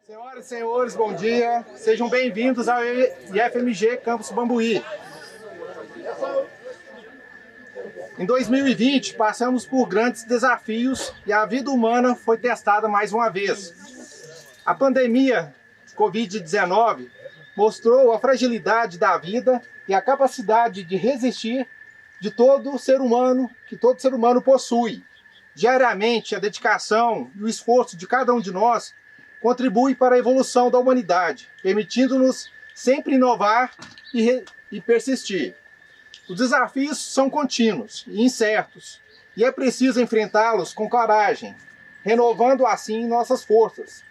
Senhoras e senhores, bom dia. Sejam bem-vindos ao IFMG Campus Bambuí. Em 2020, passamos por grandes desafios e a vida humana foi testada mais uma vez. A pandemia Covid-19 mostrou a fragilidade da vida e a capacidade de resistir de todo ser humano, que todo ser humano possui. Diariamente, a dedicação e o esforço de cada um de nós contribui para a evolução da humanidade, permitindo-nos sempre inovar e persistir. Os desafios são contínuos e incertos, e é preciso enfrentá-los com coragem, renovando assim nossas forças.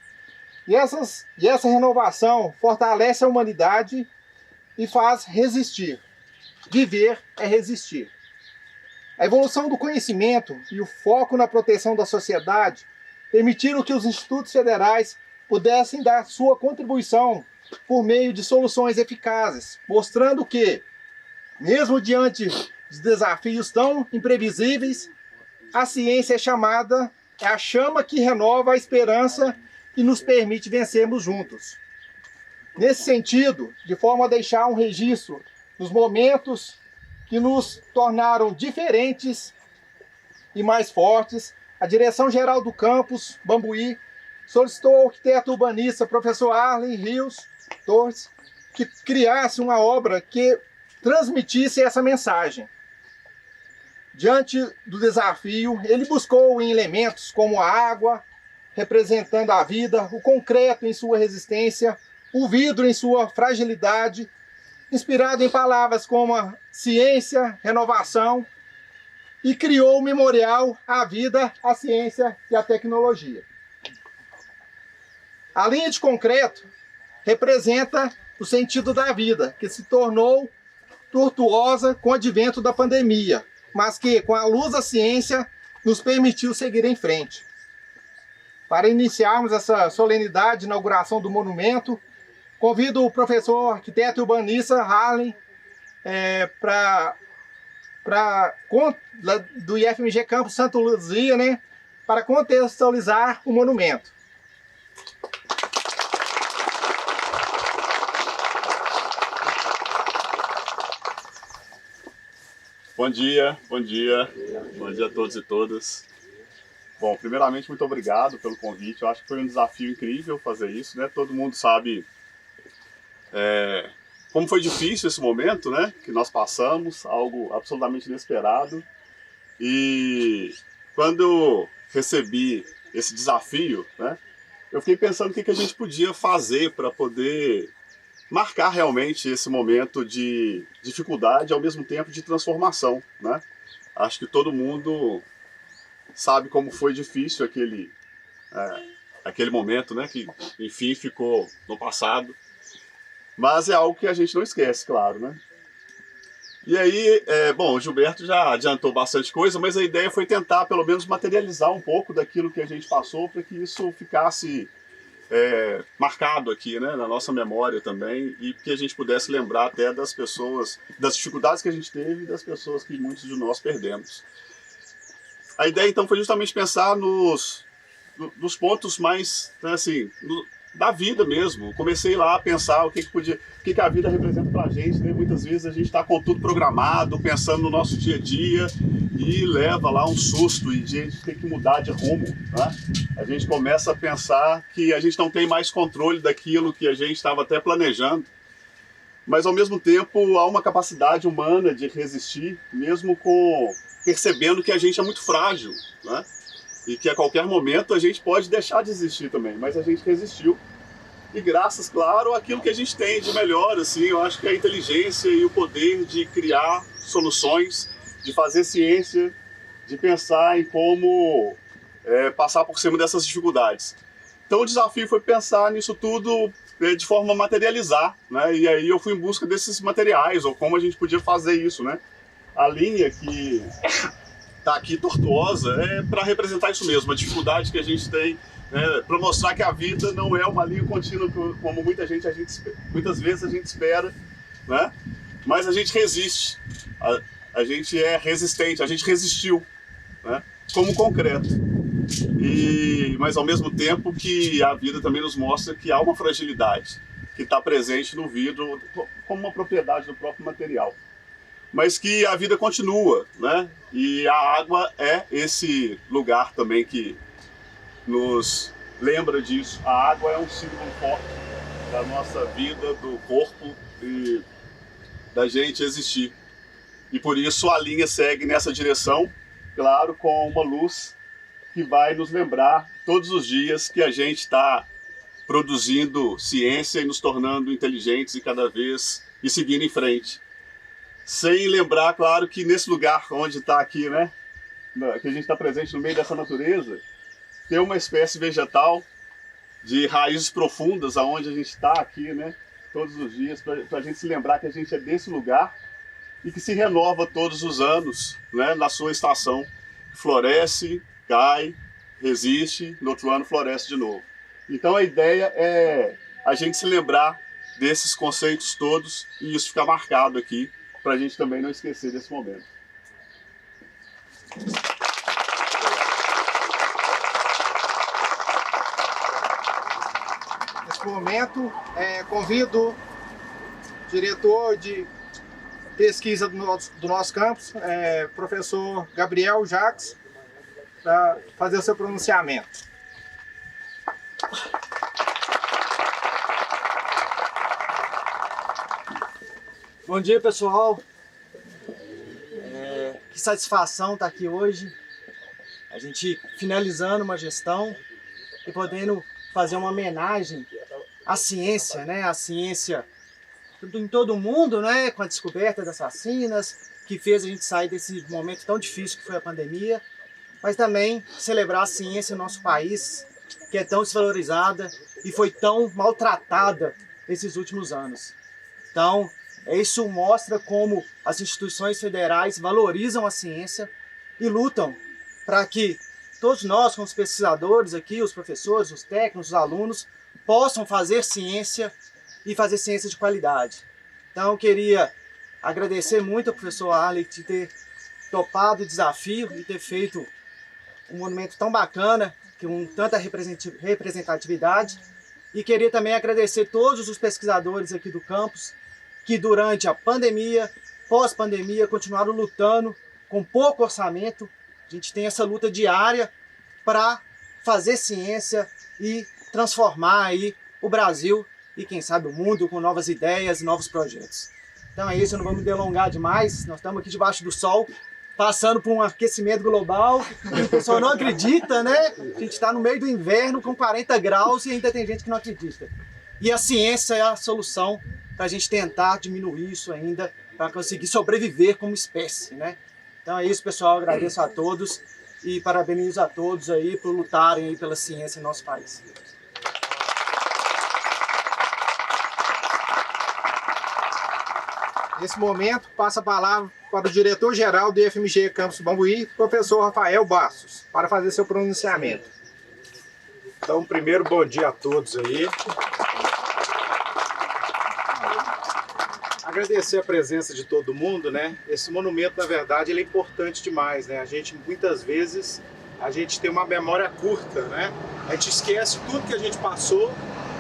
E essa renovação fortalece a humanidade e faz resistir. Viver é resistir. A evolução do conhecimento e o foco na proteção da sociedade permitiram que os institutos federais pudessem dar sua contribuição por meio de soluções eficazes, mostrando que, mesmo diante de desafios tão imprevisíveis, a ciência é a chama que renova a esperança e nos permite vencermos juntos. Nesse sentido, de forma a deixar um registro dos momentos que nos tornaram diferentes e mais fortes, a Direção-Geral do Campus Bambuí solicitou ao arquiteto urbanista professor Arlen Rios Torres que criasse uma obra que transmitisse essa mensagem. Diante do desafio, ele buscou em elementos como a água, representando a vida, o concreto em sua resistência, o vidro em sua fragilidade, inspirado em palavras como a ciência, renovação, e criou o memorial à vida, à ciência e à tecnologia. A linha de concreto representa o sentido da vida, que se tornou tortuosa com o advento da pandemia, mas que, com a luz da ciência, nos permitiu seguir em frente. Para iniciarmos essa solenidade de inauguração do monumento, convido o professor arquiteto e urbanista Arlen do IFMG Campus Santa Luzia, para contextualizar o monumento. Bom dia a todos e todas. Bom, primeiramente, muito obrigado pelo convite. Eu acho que foi um desafio incrível fazer isso, né? Todo mundo sabe como foi difícil esse momento, né? Que nós passamos, algo absolutamente inesperado. E quando recebi esse desafio, né? Eu fiquei pensando o que a gente podia fazer para poder marcar realmente esse momento de dificuldade, ao mesmo tempo de transformação, né? Acho que todo mundo sabe como foi difícil aquele momento, né? Que, enfim, ficou no passado. Mas é algo que a gente não esquece, claro, né? E aí, bom, o Gilberto já adiantou bastante coisa, mas a ideia foi tentar, pelo menos, materializar um pouco daquilo que a gente passou para que isso ficasse marcado aqui, né, na nossa memória também, e que a gente pudesse lembrar até das pessoas, das dificuldades que a gente teve e das pessoas que muitos de nós perdemos. A ideia então foi justamente pensar nos pontos mais, assim, da vida mesmo. Comecei lá a pensar o que a vida representa pra gente, né? Muitas vezes a gente está com tudo programado, pensando no nosso dia a dia, e leva lá um susto e a gente tem que mudar de rumo, né? A gente começa a pensar que a gente não tem mais controle daquilo que a gente estava até planejando, mas ao mesmo tempo há uma capacidade humana de resistir, mesmo percebendo que a gente é muito frágil, né? E que a qualquer momento a gente pode deixar de existir também, mas a gente resistiu. E graças, claro, àquilo que a gente tem de melhor, assim, eu acho que a inteligência e o poder de criar soluções, de fazer ciência, de pensar em como passar por cima dessas dificuldades. Então o desafio foi pensar nisso tudo de forma a materializar, né? E aí eu fui em busca desses materiais, ou como a gente podia fazer isso, né? A linha que está aqui tortuosa é para representar isso mesmo, a dificuldade que a gente tem, né, para mostrar que a vida não é uma linha contínua como muitas vezes a gente espera, né? Mas a gente resiste, a gente é resistente, a gente resistiu, né? Como concreto. mas ao mesmo tempo que a vida também nos mostra que há uma fragilidade que está presente no vidro como uma propriedade do próprio material. Mas que a vida continua, né? E a água é esse lugar também que nos lembra disso. A água é um símbolo forte da nossa vida, do corpo e da gente existir. E por isso a linha segue nessa direção, claro, com uma luz que vai nos lembrar todos os dias que a gente está produzindo ciência e nos tornando inteligentes e cada vez e seguindo em frente. Sem lembrar, claro, que nesse lugar onde está aqui, né, que a gente está presente no meio dessa natureza, tem uma espécie vegetal de raízes profundas aonde a gente está aqui, né, todos os dias, para a gente se lembrar que a gente é desse lugar e que se renova todos os anos, né, na sua estação. Floresce, cai, resiste, no outro ano floresce de novo. Então a ideia é a gente se lembrar desses conceitos todos e isso ficar marcado aqui, para a gente também não esquecer desse momento. Nesse momento, convido o diretor de pesquisa do nosso campus, professor Gabriel Jacques, para fazer o seu pronunciamento. Bom dia, pessoal. Que satisfação estar aqui hoje, a gente finalizando uma gestão e podendo fazer uma homenagem à ciência, né? A ciência em todo o mundo, né? Com a descoberta das vacinas, que fez a gente sair desse momento tão difícil que foi a pandemia, mas também celebrar a ciência no nosso país, que é tão desvalorizada e foi tão maltratada nesses últimos anos. Então, isso mostra como as instituições federais valorizam a ciência e lutam para que todos nós, como os pesquisadores aqui, os professores, os técnicos, os alunos, possam fazer ciência e fazer ciência de qualidade. Então, eu queria agradecer muito ao professor Arley de ter topado o desafio e ter feito um monumento tão bacana, com tanta representatividade. E queria também agradecer todos os pesquisadores aqui do campus, que durante a pandemia, pós-pandemia, continuaram lutando com pouco orçamento. A gente tem essa luta diária para fazer ciência e transformar aí o Brasil e, quem sabe, o mundo com novas ideias e novos projetos. Então é isso, eu não vou me delongar demais. Nós estamos aqui debaixo do sol, passando por um aquecimento global, que o pessoal não acredita, né? A gente está no meio do inverno com 40 graus e ainda tem gente que não acredita. E a ciência é a solução para a gente tentar diminuir isso ainda, para conseguir sobreviver como espécie, né? Então é isso, pessoal. Agradeço a todos e parabenizo a todos aí por lutarem aí pela ciência em nosso país. Nesse momento, passo a palavra para o diretor-geral do IFMG Campus Bambuí, professor Rafael Bastos, para fazer seu pronunciamento. Então, primeiro, bom dia a todos aí. Agradecer a presença de todo mundo, né? Esse monumento, na verdade, ele é importante demais, né? Muitas vezes, a gente tem uma memória curta, né? A gente esquece tudo que a gente passou,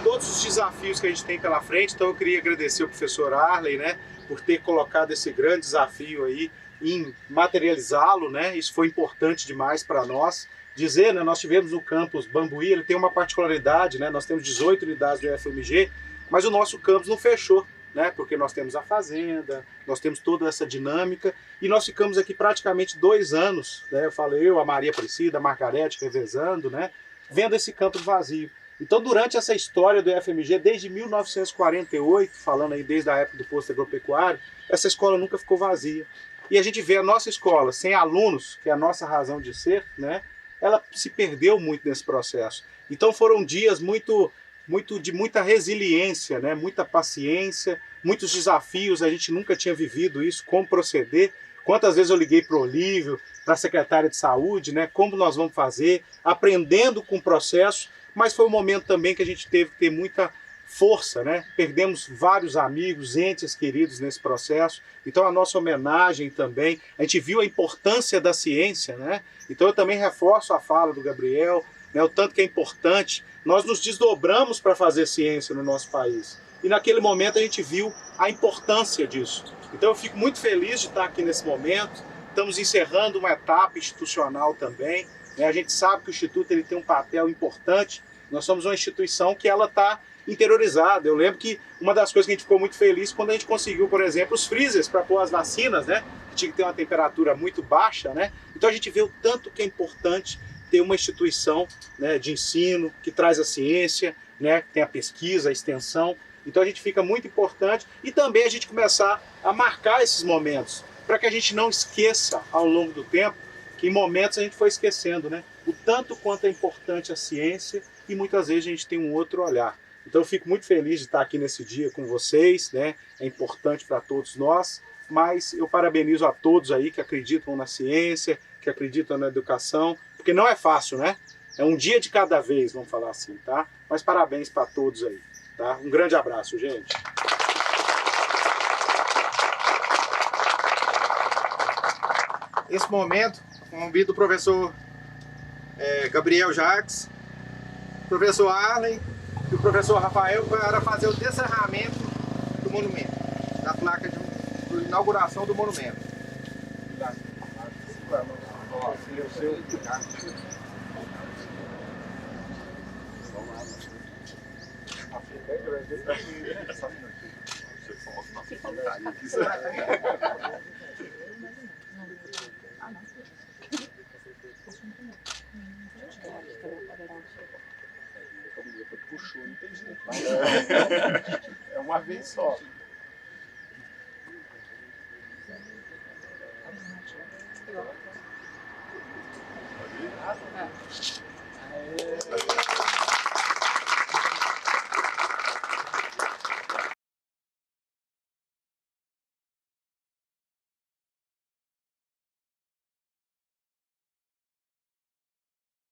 todos os desafios que a gente tem pela frente. Então, eu queria agradecer ao professor Arley, né? Por ter colocado esse grande desafio aí em materializá-lo, né? Isso foi importante demais para nós. Dizer, né? Nós tivemos o campus Bambuí, ele tem uma particularidade, né? Nós temos 18 unidades do IFMG, mas o nosso campus não fechou, né? Porque nós temos a fazenda, nós temos toda essa dinâmica e nós ficamos aqui praticamente 2 anos, né? Eu falei, a Maria Aparecida, a Margarete revezando, né? Vendo esse campus vazio. Então, durante essa história do IFMG, desde 1948, falando aí desde a época do posto agropecuário, essa escola nunca ficou vazia. E a gente vê a nossa escola sem alunos, que é a nossa razão de ser, né? Ela se perdeu muito nesse processo. Então, foram dias de muita resiliência, né? Muita paciência, muitos desafios. A gente nunca tinha vivido isso, como proceder. Quantas vezes eu liguei para o Olívio, para a secretária de saúde, né? Como nós vamos fazer, aprendendo com o processo. Mas foi um momento também que a gente teve que ter muita força, né? Perdemos vários amigos, entes queridos nesse processo. Então a nossa homenagem também, a gente viu a importância da ciência, né? Então eu também reforço a fala do Gabriel, né? O tanto que é importante. Nós nos desdobramos para fazer ciência no nosso país. E naquele momento a gente viu a importância disso. Então eu fico muito feliz de estar aqui nesse momento. Estamos encerrando uma etapa institucional também, né? A gente sabe que o Instituto ele tem um papel importante. Nós somos uma instituição que ela está interiorizada. Eu lembro que uma das coisas que a gente ficou muito feliz quando a gente conseguiu, por exemplo, os freezers para pôr as vacinas, né? Que tinha que ter uma temperatura muito baixa, né? Então a gente vê o tanto que é importante ter uma instituição, né, de ensino que traz a ciência, né? Que tem a pesquisa, a extensão. Então a gente fica muito importante e também a gente começar a marcar esses momentos para que a gente não esqueça ao longo do tempo que em momentos a gente foi esquecendo, né? O tanto quanto é importante a ciência e muitas vezes a gente tem um outro olhar. Então eu fico muito feliz de estar aqui nesse dia com vocês, né? É importante para todos nós, mas eu parabenizo a todos aí que acreditam na ciência, que acreditam na educação, porque não é fácil, né? É um dia de cada vez, vamos falar assim, tá? Mas parabéns para todos aí, tá? Um grande abraço, gente. Nesse momento, convido o professor Gabriel Jacques, o professor Arlen e o professor Rafael para fazer o descerramento do monumento, da placa de inauguração do monumento. Puxou, não tem jeito. É uma vez só. Aê.